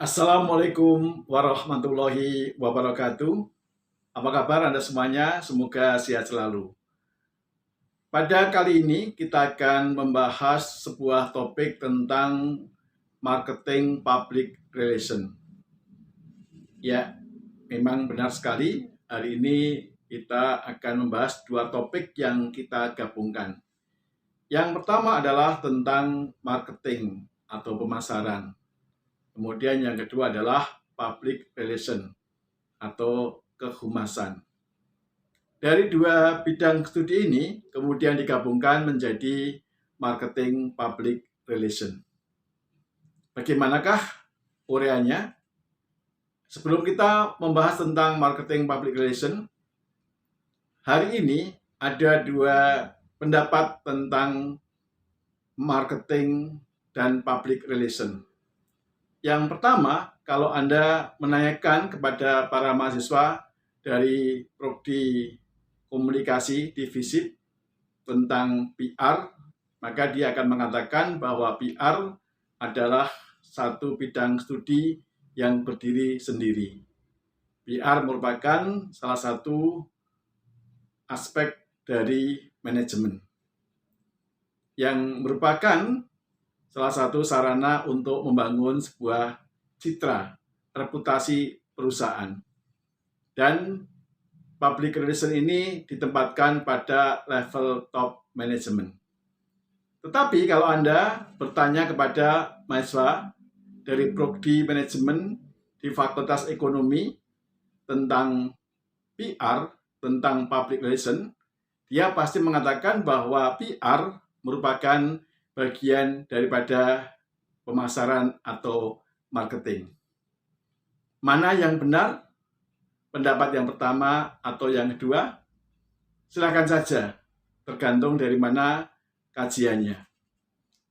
Assalamualaikum warahmatullahi wabarakatuh. Apa kabar Anda semuanya? Semoga sehat selalu. Pada kali ini kita akan membahas sebuah topik tentang marketing public relation. Ya, memang benar sekali. Hari ini kita akan membahas dua topik yang kita gabungkan. Yang pertama adalah tentang marketing atau pemasaran. Kemudian yang kedua adalah public relation atau kehumasan. Dari dua bidang studi ini kemudian digabungkan menjadi marketing public relation. Bagaimanakah ureanya? Sebelum kita membahas tentang marketing public relation, hari ini ada dua pendapat tentang marketing dan public relation. Yang pertama, kalau Anda menanyakan kepada para mahasiswa dari Prodi Komunikasi di FISIP tentang PR, maka dia akan mengatakan bahwa PR adalah satu bidang studi yang berdiri sendiri. PR merupakan salah satu aspek dari manajemen yang merupakan salah satu sarana untuk membangun sebuah citra, reputasi perusahaan. Dan public relation ini ditempatkan pada level top management. Tetapi kalau Anda bertanya kepada mahasiswa dari Prodi Manajemen di Fakultas Ekonomi tentang PR, tentang public relation, dia pasti mengatakan bahwa PR merupakan bagian daripada pemasaran atau marketing. Mana yang benar? Pendapat yang pertama atau yang kedua? Silakan saja, tergantung dari mana kajiannya.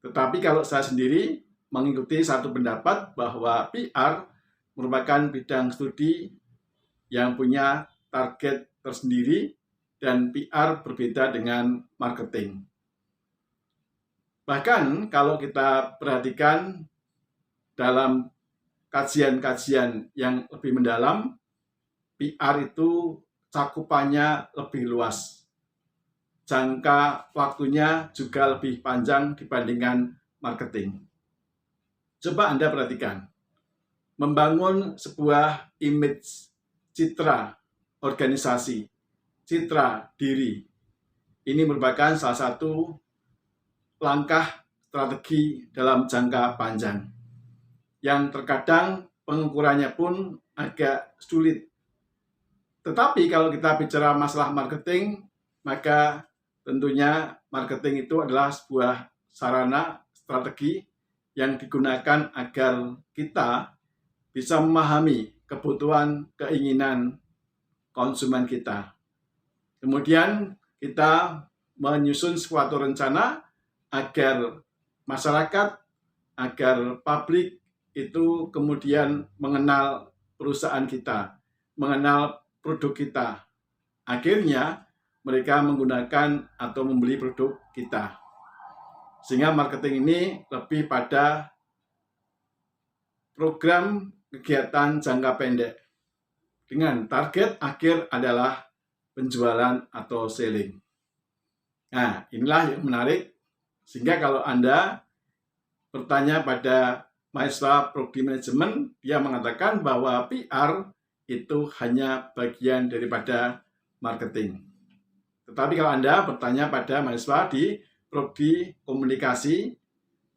Tetapi kalau saya sendiri mengikuti satu pendapat bahwa PR merupakan bidang studi yang punya target tersendiri dan PR berbeda dengan marketing. Bahkan kalau kita perhatikan dalam kajian-kajian yang lebih mendalam, PR itu cakupannya lebih luas. Jangka waktunya juga lebih panjang dibandingkan marketing. Coba Anda perhatikan, membangun sebuah image, citra organisasi, citra diri, ini merupakan salah satu langkah strategi dalam jangka panjang yang terkadang pengukurannya pun agak sulit. Tetapi kalau kita bicara masalah marketing, maka tentunya marketing itu adalah sebuah sarana strategi yang digunakan agar kita bisa memahami kebutuhan, keinginan konsumen kita. Kemudian kita menyusun suatu rencana agar masyarakat, agar publik itu kemudian mengenal perusahaan kita, mengenal produk kita. Akhirnya mereka menggunakan atau membeli produk kita. Sehingga marketing ini lebih pada program kegiatan jangka pendek dengan target akhir adalah penjualan atau selling. Nah, inilah yang menarik. Sehingga kalau Anda bertanya pada mahasiswa Prodi Manajemen, dia mengatakan bahwa PR itu hanya bagian daripada marketing. Tetapi kalau Anda bertanya pada mahasiswa di Prodi Komunikasi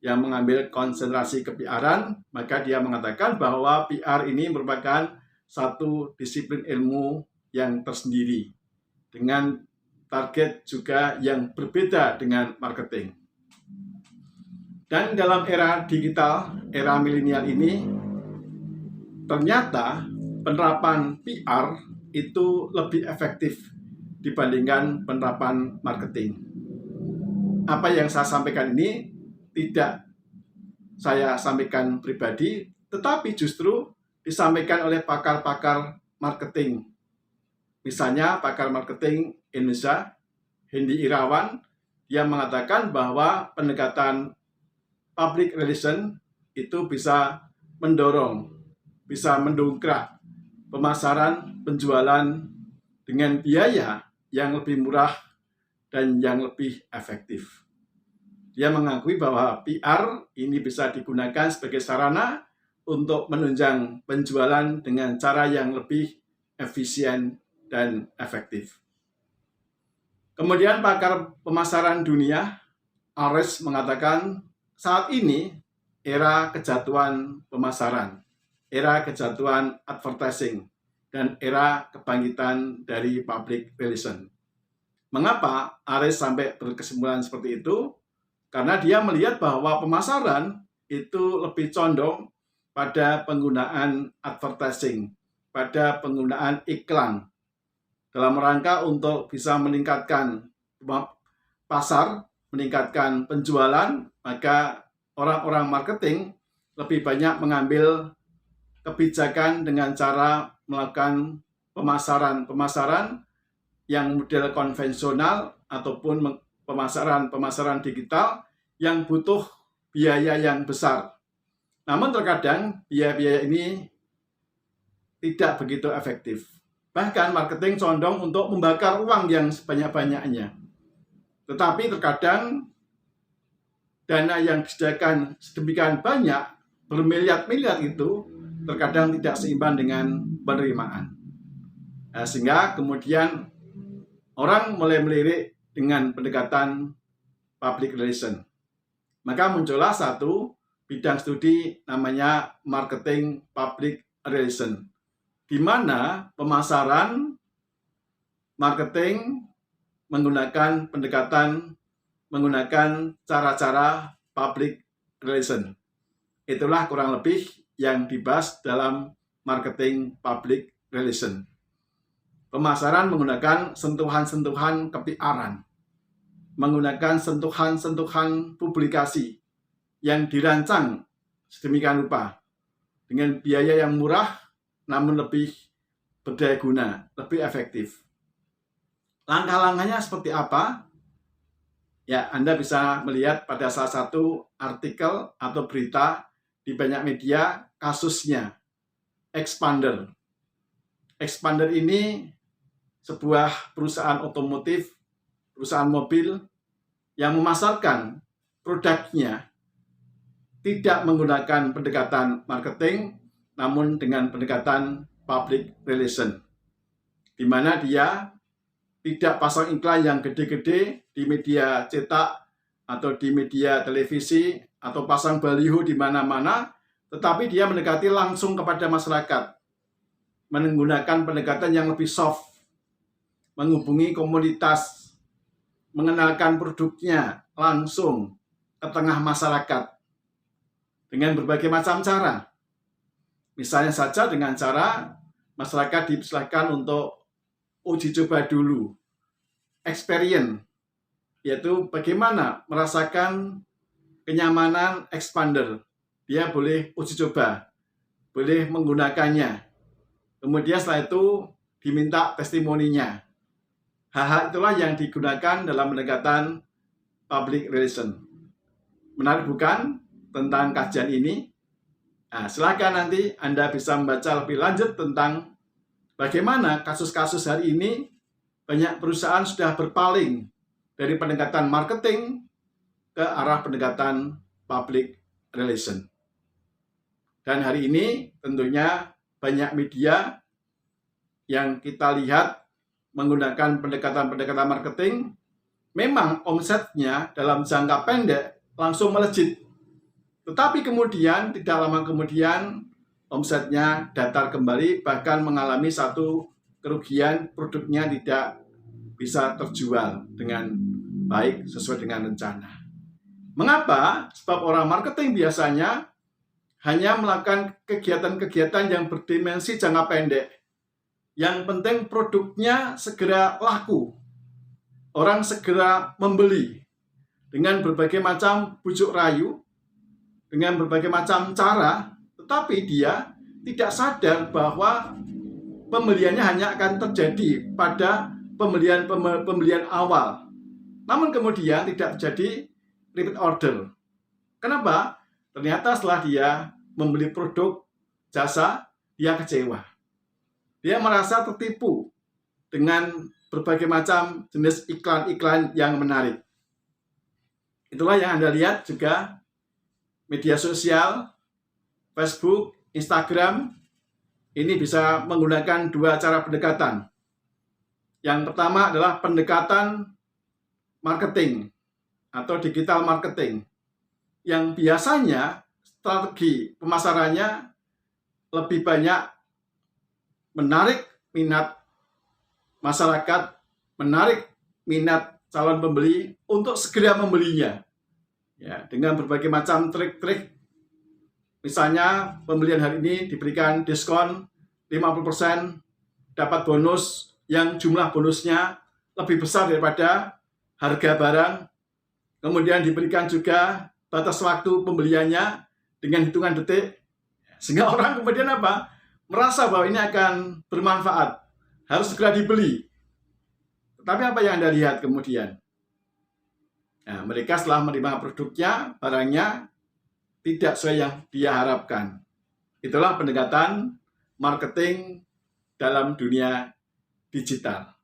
yang mengambil konsentrasi ke PR-an, maka dia mengatakan bahwa PR ini merupakan satu disiplin ilmu yang tersendiri dengan target juga yang berbeda dengan marketing. Dan dalam era digital, era milenial ini, ternyata penerapan PR itu lebih efektif dibandingkan penerapan marketing. Apa yang saya sampaikan ini tidak saya sampaikan pribadi, tetapi justru disampaikan oleh pakar-pakar marketing. Misalnya pakar marketing Indonesia, Hendy Irawan, yang mengatakan bahwa pendekatan public relation itu bisa mendorong bisa mendongkrak pemasaran, penjualan dengan biaya yang lebih murah dan yang lebih efektif. Dia mengakui bahwa PR ini bisa digunakan sebagai sarana untuk menunjang penjualan dengan cara yang lebih efisien dan efektif. Kemudian pakar pemasaran dunia, Ares, mengatakan saat ini era kejatuhan pemasaran, era kejatuhan advertising, dan era kebangkitan dari public relation. Mengapa Ares sampai berkesimpulan seperti itu? Karena dia melihat bahwa pemasaran itu lebih condong pada penggunaan advertising, pada penggunaan iklan, dalam rangka untuk bisa meningkatkan pasar, meningkatkan penjualan, maka orang-orang marketing lebih banyak mengambil kebijakan dengan cara melakukan pemasaran yang model konvensional ataupun pemasaran digital yang butuh biaya yang besar. Namun terkadang biaya-biaya ini tidak begitu efektif. Bahkan marketing condong untuk membakar uang yang sebanyak-banyaknya. Tetapi terkadang dana yang disediakan sedemikian banyak, bermiliar-miliar itu, terkadang tidak seimbang dengan penerimaan. Sehingga kemudian orang mulai melirik dengan pendekatan public relation. Maka muncullah satu bidang studi namanya marketing public relation, di mana pemasaran marketing menggunakan cara-cara public relation. Itulah kurang lebih yang dibahas dalam marketing public relation. Pemasaran menggunakan sentuhan-sentuhan ke-PR-an, menggunakan sentuhan-sentuhan publikasi yang dirancang sedemikian rupa dengan biaya yang murah namun lebih berdaya guna, lebih efektif. Langkah-langkahnya seperti apa? Ya, Anda bisa melihat pada salah satu artikel atau berita di banyak media kasusnya Expander. Expander ini sebuah perusahaan otomotif, perusahaan mobil yang memasarkan produknya tidak menggunakan pendekatan marketing, namun dengan pendekatan public relation, di mana dia tidak pasang iklan yang gede-gede di media cetak atau di media televisi atau pasang baliho di mana-mana, tetapi dia mendekati langsung kepada masyarakat, menggunakan pendekatan yang lebih soft, menghubungi komunitas, mengenalkan produknya langsung ke tengah masyarakat dengan berbagai macam cara. Misalnya saja dengan cara masyarakat dipersilakan untuk uji coba dulu, experience, yaitu bagaimana merasakan kenyamanan Expander. Dia boleh uji coba, boleh menggunakannya. Kemudian setelah itu diminta testimoninya. Hal-hal itulah yang digunakan dalam pendekatan public relation. Menarik bukan tentang kajian ini? Nah, silakan nanti Anda bisa membaca lebih lanjut tentang bagaimana kasus-kasus hari ini banyak perusahaan sudah berpaling dari pendekatan marketing ke arah pendekatan public relation. Dan hari ini tentunya banyak media yang kita lihat menggunakan pendekatan-pendekatan marketing, memang omsetnya dalam jangka pendek langsung melejit. Tetapi kemudian, tidak lama kemudian, omsetnya datar kembali, bahkan mengalami satu kerugian, produknya tidak bisa terjual dengan baik sesuai dengan rencana. Mengapa? Sebab orang marketing biasanya hanya melakukan kegiatan-kegiatan yang berdimensi jangka pendek. Yang penting produknya segera laku, orang segera membeli dengan berbagai macam bujuk rayu, dengan berbagai macam cara, tetapi dia tidak sadar bahwa pembeliannya hanya akan terjadi pada pembelian awal. Namun kemudian tidak terjadi repeat order. Kenapa? Ternyata setelah dia membeli produk, jasa, dia kecewa. Dia merasa tertipu dengan berbagai macam jenis iklan-iklan yang menarik. Itulah yang Anda lihat juga media sosial, Facebook, Instagram, ini bisa menggunakan dua cara pendekatan. Yang pertama adalah pendekatan marketing atau digital marketing, yang biasanya strategi pemasarannya lebih banyak menarik minat masyarakat, menarik minat calon pembeli untuk segera membelinya. Ya, dengan berbagai macam trik-trik. Misalnya pembelian hari ini diberikan diskon 50%, dapat bonus yang jumlah bonusnya lebih besar daripada harga barang. Kemudian diberikan juga batas waktu pembeliannya dengan hitungan detik. Sehingga orang kemudian apa? Merasa bahwa ini akan bermanfaat, harus segera dibeli. Tapi apa yang Anda lihat kemudian? Nah, mereka setelah menerima produknya, barangnya tidak sesuai yang dia harapkan. Itulah pendekatan marketing dalam dunia digital.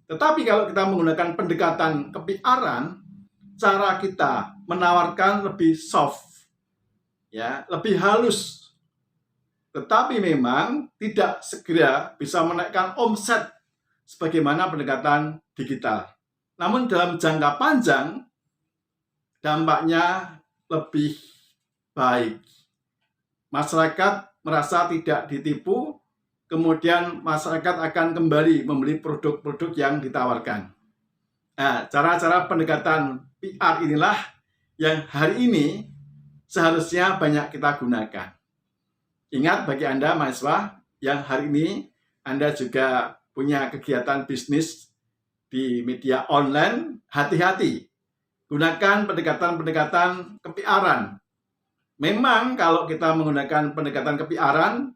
Tetapi kalau kita menggunakan pendekatan ke-PR-an, cara kita menawarkan lebih soft, ya, lebih halus. Tetapi memang tidak segera bisa menaikkan omset sebagaimana pendekatan digital. Namun dalam jangka panjang, dampaknya lebih baik. Masyarakat merasa tidak ditipu, kemudian masyarakat akan kembali membeli produk-produk yang ditawarkan. Nah, cara-cara pendekatan PR inilah yang hari ini seharusnya banyak kita gunakan. Ingat, bagi Anda mahasiswa yang hari ini Anda juga punya kegiatan bisnis di media online, hati-hati. Gunakan pendekatan-pendekatan ke-PR-an. Memang kalau kita menggunakan pendekatan ke-PR-an,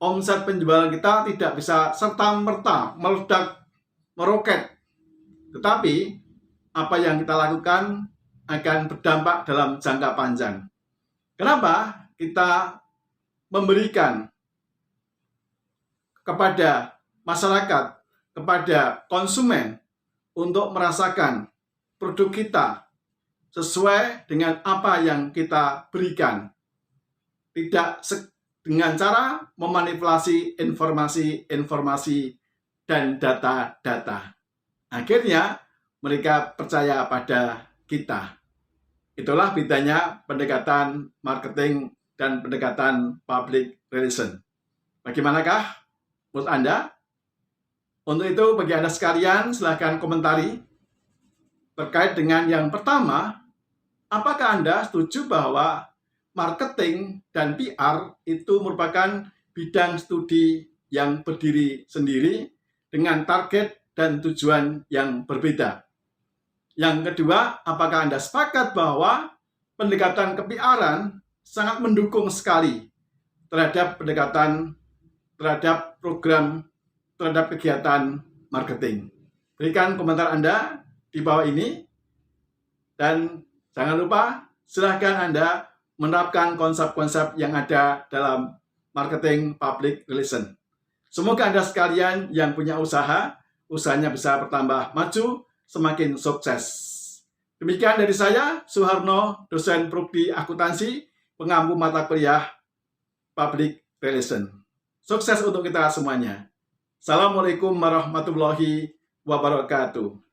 omset penjualan kita tidak bisa serta-merta meledak, meroket. Tetapi apa yang kita lakukan akan berdampak dalam jangka panjang. Kenapa? Kita memberikan kepada masyarakat, kepada konsumen untuk merasakan produk kita sesuai dengan apa yang kita berikan. Tidak dengan cara memanipulasi informasi dan data-data. Akhirnya mereka percaya pada kita. Itulah bedanya pendekatan marketing dan pendekatan public relation. Bagaimanakah menurut Anda? Untuk itu, bagi Anda sekalian, silahkan komentari terkait dengan yang pertama. Apakah Anda setuju bahwa marketing dan PR itu merupakan bidang studi yang berdiri sendiri dengan target dan tujuan yang berbeda? Yang kedua, apakah Anda sepakat bahwa pendekatan ke-PR-an sangat mendukung sekali terhadap pendekatan, terhadap program, terhadap kegiatan marketing? Berikan komentar Anda di bawah ini. Dan jangan lupa, silahkan Anda menerapkan konsep-konsep yang ada dalam marketing public relation. Semoga Anda sekalian yang punya usaha, usahanya bisa bertambah maju, semakin sukses. Demikian dari saya, Suharno, dosen Prodi Akuntansi, pengampu mata kuliah Public Relation. Sukses untuk kita semuanya. Assalamualaikum warahmatullahi wabarakatuh.